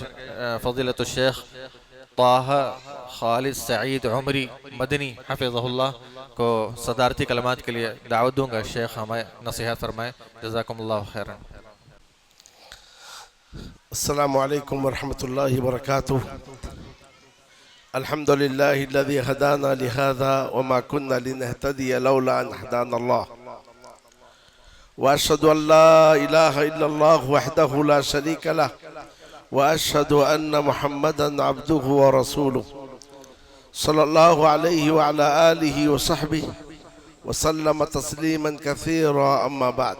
فضیلت الشیخ طه خالد سعید عمری مدنی حفظہ اللہ کو صدارتی کلمات کے لیے دعوت دوں گا۔ شیخ ہمیں نصیحت فرمائیں۔ جزاکم اللہ خیرا۔ السلام علیکم ورحمۃ اللہ وبرکاتہ۔ الحمد لله الذي هدانا لهذا وما كنا لنهتدي لولا أن هدانا الله، وأشهد أن لا إله إلا الله وحده لا شريك له، وأشهد أن محمدا عبده ورسوله صلى الله عليه وعلى آله وصحبه وسلم تسليما كثيرا، أما بعد۔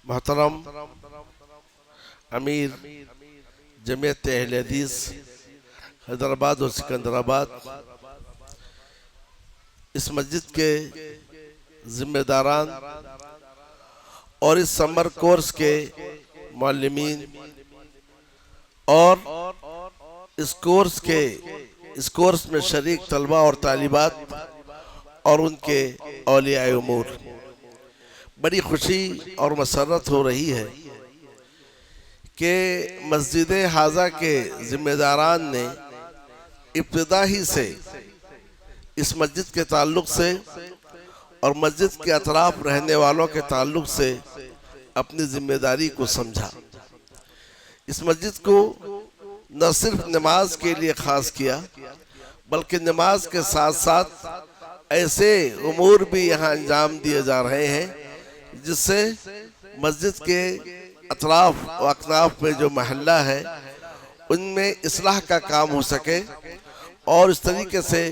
محترم امیر جمعیت اہل حدیث حیدرآباد اور سکندرآباد، اس مسجد کے ذمہ داران اور اس سمر کورس کے معلمین اور اس کورس میں شریک طلبہ اور طالبات اور ان کے اولیاء امور، بڑی خوشی اور مسرت ہو رہی ہے کہ مسجد حاضہ کے ذمہ داران نے ابتدا ہی سے اس مسجد کے تعلق سے اور مسجد کے اطراف رہنے والوں کے تعلق سے اپنی ذمہ داری کو سمجھا۔ اس مسجد کو نہ صرف نماز کے لیے خاص کیا بلکہ نماز کے ساتھ ساتھ ایسے امور بھی یہاں انجام دیے جا رہے ہیں جس سے مسجد کے اطراف و اکناف میں جو محلہ ہے ان میں اصلاح کا کام ہو سکے اور اس طریقے سے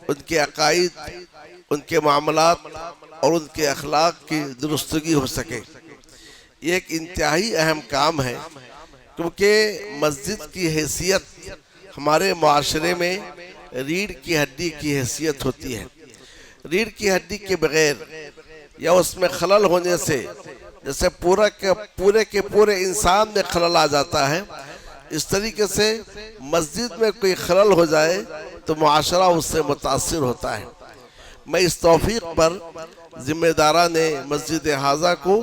ان کے عقائد، ان کے معاملات اور ان کے اخلاق کی درستگی ہو سکے۔ یہ ایک انتہائی اہم کام ہے کیونکہ مسجد کی حیثیت ہمارے معاشرے میں ریڑھ کی ہڈی کی حیثیت ہوتی ہے۔ ریڑھ کی ہڈی کے بغیر یا اس میں خلل ہونے سے جیسے پورے کے پورے انسان میں خلل آ جاتا ہے، اس طریقے سے مسجد میں کوئی خلل ہو جائے تو معاشرہ اس سے متاثر ہوتا ہے۔ میں اس توفیق پر ذمہ داران مسجد حاضہ کو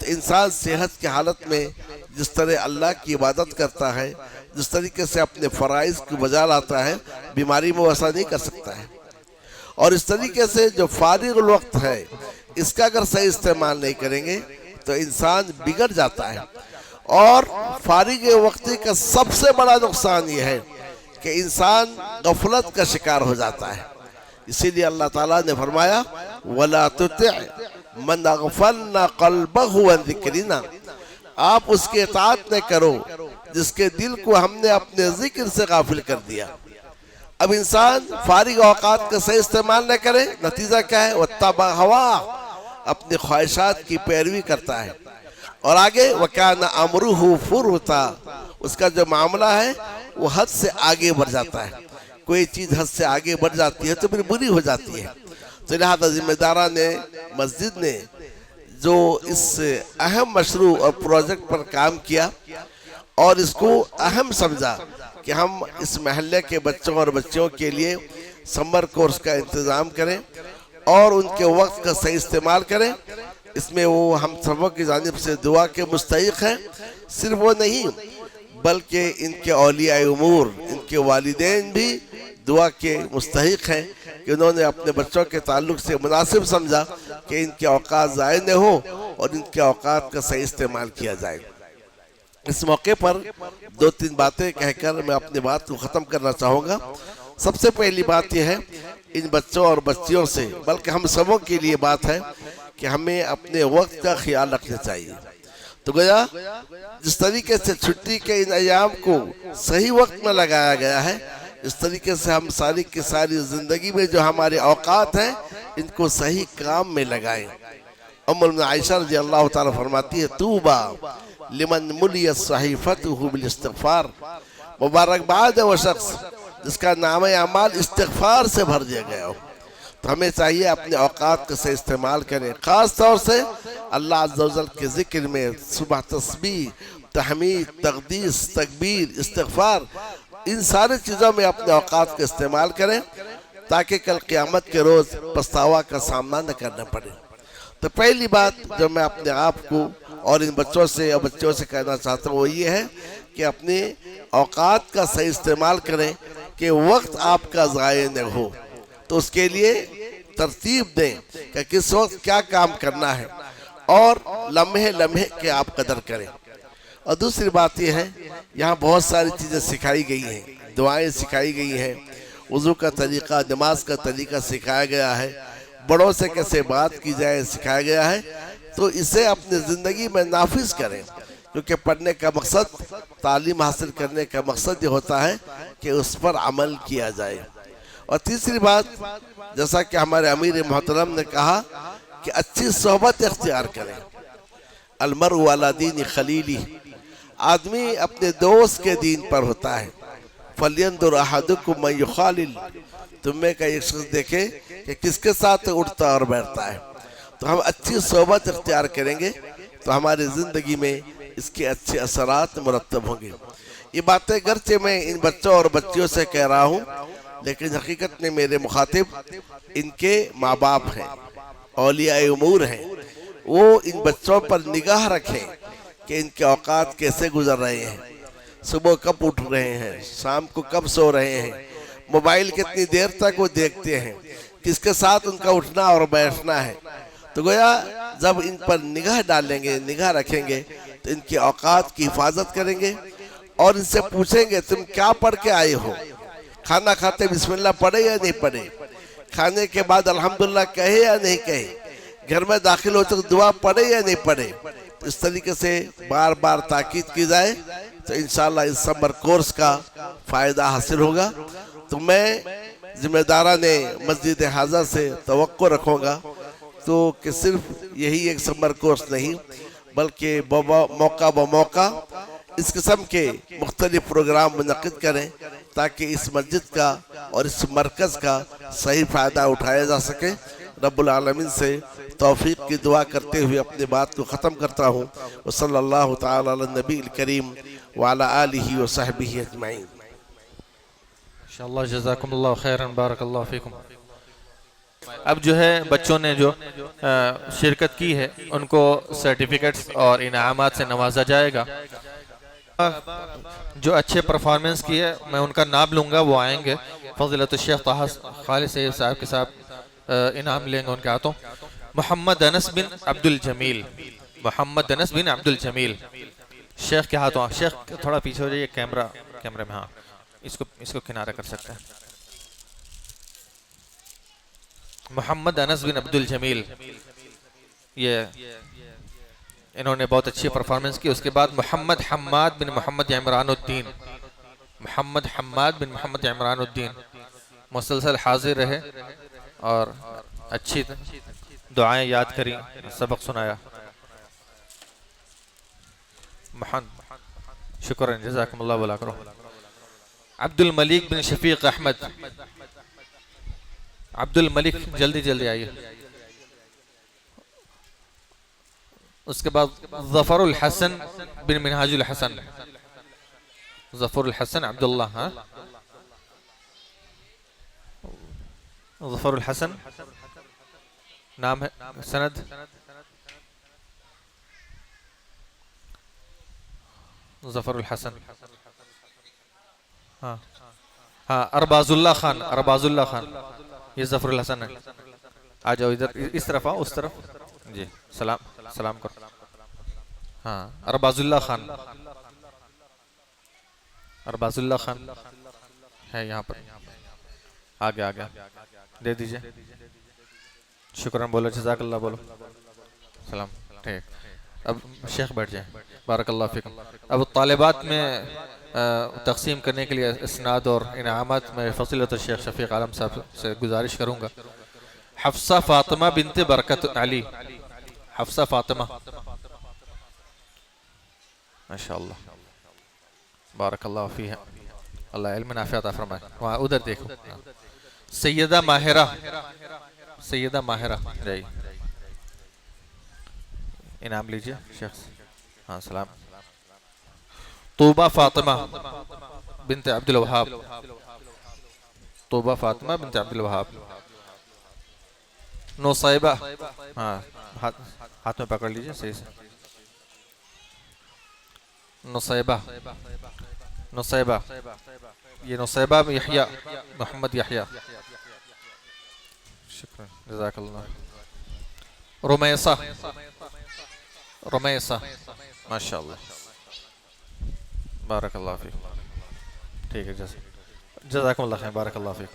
تو انسان صحت کی حالت میں جس طرح اللہ کی عبادت کرتا ہے، جس طریقے سے اپنے فرائض کو بجا لاتا ہے، بیماری میں ویسا نہیں کر سکتا ہے۔ اور اس طریقے سے جو فارغ الوقت ہے اس کا اگر صحیح استعمال نہیں کریں گے تو انسان بگڑ جاتا ہے۔ اور فارغ وقتی کا سب سے بڑا نقصان یہ ہے کہ انسان غفلت کا شکار ہو جاتا ہے۔ اسی لیے اللہ تعالیٰ نے فرمایا وَلَا تُطِعْ مَنْ أَغْفَلْنَا قَلْبَهُ عَنْ ذِكْرِنَا، آپ اس کی اطاعت نہ کرو جس کے دل کو ہم نے اپنے ذکر سے غافل کر دیا۔ اب انسان فارغ اوقات کا صحیح استعمال نہ کرے، نتیجہ کیا ہے؟ وَاتَّبَعَ هَوَاهُ، اپنے خواہشات کی پیروی کرتا ہے۔ اور آگے وَكَانَ أَمْرُهُ فُرُطًا، اس کا جو معاملہ ہے وہ حد سے آگے بڑھ جاتا ہے۔ کوئی چیز حد سے آگے بڑھ جاتی ہے تو پھر بری ہو جاتی ہے۔ تو لہذا ذمہ داران نے، مسجد نے جو اس اہم مشروع اور پروجیکٹ پر کام کیا اور اس کو اہم سمجھا کہ ہم اس محلے کے بچوں اور بچیوں کے لیے سمر کورس کا انتظام کریں اور ان کے وقت کا صحیح استعمال کریں، اس میں وہ ہم سبوں کی جانب سے دعا کے مستحق ہیں۔ صرف وہ نہیں بلکہ ان کے اولیاء امور، ان کے والدین بھی دعا کے مستحق ہیں کہ انہوں نے اپنے بچوں کے تعلق سے مناسب سمجھا کہ ان کے اوقات ضائع نہ ہو اور ان کے اوقات کا صحیح استعمال کیا جائے۔ اس موقع پر دو تین باتیں کہہ کر میں اپنی بات کو ختم کرنا چاہوں گا۔ سب سے پہلی بات یہ ہے ان بچوں اور بچیوں سے، بلکہ ہم سبوں کے لیے بات ہے کہ ہمیں اپنے وقت کا خیال رکھنا چاہیے۔ تو گویا جس طریقے سے چھٹی کے ان ایام کو صحیح وقت میں لگایا گیا ہے، اس طریقے سے ہم ساری کی ساری زندگی میں جو ہمارے اوقات ہیں ان کو صحیح کام میں لگائیں۔ ام المؤمنین عائشہ رضی اللہ تعالیٰ فرماتی ہے طوبیٰ لمن ملیت صحیفتہ بالاستغفار، مبارکباد ہے وہ شخص جس کا نام اعمال استغفار سے بھر دیا گیا ہو۔ تو ہمیں چاہیے اپنے اوقات کا صحیح استعمال کریں، خاص طور سے اللہ عز و جل کے ذکر میں صبح تسبیح، تحمید، تقدیس، تکبیر، استغفار، ان سارے چیزوں میں اپنے اوقات کا استعمال کریں تاکہ کل قیامت کے روز پچھتاوا کا سامنا نہ کرنا پڑے۔ تو پہلی بات جو میں اپنے آپ کو اور ان بچوں سے اور بچوں سے کہنا چاہتا ہوں وہ یہ ہے کہ اپنے اوقات کا صحیح استعمال کریں کہ وقت آپ کا ضائع نہ ہو۔ تو اس کے لیے ترتیب دیں کہ کس وقت کیا کام کرنا ہے اور لمحے لمحے کے آپ قدر کریں۔ اور دوسری بات یہ ہے یہاں بہت ساری چیزیں سکھائی گئی ہیں، دعائیں سکھائی گئی ہیں، وضو کا طریقہ، نماز کا طریقہ سکھایا گیا ہے، بڑوں سے کیسے بات کی جائے سکھایا گیا ہے۔ تو اسے اپنی زندگی میں نافذ کریں، کیونکہ پڑھنے کا مقصد، تعلیم حاصل کرنے کا مقصد یہ ہوتا ہے کہ اس پر عمل کیا جائے۔ اور تیسری بات جیسا کہ ہمارے امیر محترم نے کہا کہ اچھی صحبت اختیار کریں۔ المرء علی دین خلیلہ، آدمی اپنے دوست کے دین پر ہوتا ہے۔ فَلْيَنْظُرْ أَحَدُكُمْ مَنْ يُخَالِلُ، تم میں کا ایک شخص دیکھے کہ کس کے ساتھ اٹھتا اور بیٹھتا ہے۔ تو ہم اچھی صحبت اختیار کریں گے تو ہماری زندگی میں اس کے اچھے اثرات مرتب ہوں گے۔ یہ باتیں گرچہ میں ان بچوں اور بچیوں سے کہہ رہا ہوں لیکن حقیقت میں میرے مخاطب ان کے ماں باپ ہیں، اولیاء امور ہیں۔ وہ ان بچوں پر نگاہ رکھیں کہ ان کے اوقات کیسے گزر رہے ہیں، صبح کب اٹھ رہے ہیں، شام کو کب سو رہے ہیں، موبائل کتنی دیر تک وہ دیکھتے ہیں، کس کے ساتھ ان کا اٹھنا اور بیٹھنا ہے۔ تو گویا جب ان پر نگاہ ڈالیں گے، نگاہ رکھیں گے تو ان کے اوقات کی حفاظت کریں گے اور ان سے پوچھیں گے تم کیا پڑھ کے آئے ہو، کھانا کھاتے بسم اللہ پڑھے یا نہیں پڑھے، کھانے کے بعد الحمدللہ کہے یا نہیں کہے، گھر میں داخل ہوتے تو دعا پڑھے یا نہیں پڑھے۔ اس طریقے سے بار بار تاکید کی جائے تو انشاءاللہ اس سمر کورس کا فائدہ حاصل ہوگا۔ تو میں ذمہ داران مسجد حاضر سے توقع رکھوں گا تو کہ صرف یہی ایک سمر کورس نہیں بلکہ موقع بموقع اس قسم کے مختلف پروگرام منعقد کریں تاکہ اس مسجد کا اور اس مرکز کا صحیح فائدہ اٹھایا جا سکے۔ رب العالمین سے توفیق کی دعا کرتے ہوئے اپنی بات کو ختم کرتا ہوں۔ وصلی اللہ تعالی علی النبی الکریم وعلی آلہ وصحبہ اجمعین۔ انشاءاللہ جزاکم اللہ خیرا، بارک اللہ فیکم۔ اب جو ہے بچوں نے جو شرکت کی ہے ان کو سرٹیفکیٹس اور انعامات سے نوازا جائے گا. جو اچھے پرفارمنس کی ہے میں ان کا نام لوں گا، وہ آئیں گے. فضیلت الشیخ طاہر خالد سید صاحب کے ساتھ انعام لیں گے ان کے ہاتھوں. محمد انس بن عبد الجمیل، محمد انس بن عبد الجمیل شیخ کے ہاتھوں. شیخ تھوڑا پیچھے ہو جائیے کیمرے میں. ہاں اس کو کنارہ کر سکتے ہیں. محمد انس بن عبد الجمیل، یہ انہوں نے بہت اچھی پرفارمنس کی. اس کے بعد محمد حماد بن محمد عمران الدین، محمد حماد بن محمد عمران الدین مسلسل حاضر رہے اور اچھی دعائیں یاد کری، سبق سنایا. شکرا، جزاکم اللہ بلا کرو. عبد الملک بن شفیق احمد، عبد الملک جلدی آئیے. اس کے بعد ظفر الحسن بن منہاج الحسن، ظفر الحسن عبداللہ. ہاں ظفر الحسن نام ہے. سند ظفر الحسن. ہاں ارباز اللہ خان، ارباز اللہ خان، یہ ظفر الحسن ہے. آ جاؤ ادھر، اس طرف آؤ، اس طرف. جی سلام کرو. ہاں ارباز اللہ خان، ارباز اللہ خان ہے یہاں پر. آگے دے دیجئے. شکران بولو، جزاک اللہ بولو. سلام. ٹھیک، اب شیخ بیٹھ جائیں. بارک اللہ فیکم. اب طالبات میں تقسیم کرنے کے لیے اسناد اور انعامات میں فضیلت الشیخ شفیق عالم صاحب سے گزارش کروں گا. حفصہ فاطمہ بنت برکت علی، حفصہ فاطمہ، ماشاءاللہ بارک اللہ فیہا، اللہ علم نافع عطا فرمائے. وہاں ادھر دیکھو. سیدہ ماہرہ، سیدہ ماہرہ جائیے، انعام لیجئے شیخ. ہاں سلام. طوبہ فاطمہ بنت عبد الوہاب، طوبہ فاطمہ بنت عبد الوہاب. نصیبہ، ہاں ہاتھ میں پکڑ لیجئے صحیح سے. نصیبہ، یہ نصیبہ یحییٰ، محمد یحییٰ. شکرا، جزاک اللہ. رمیسہ، ماشاءاللہ بارک اللہ فیک. ٹھیک ہے، جزاکم اللہ خیر، بارک اللہ فیک.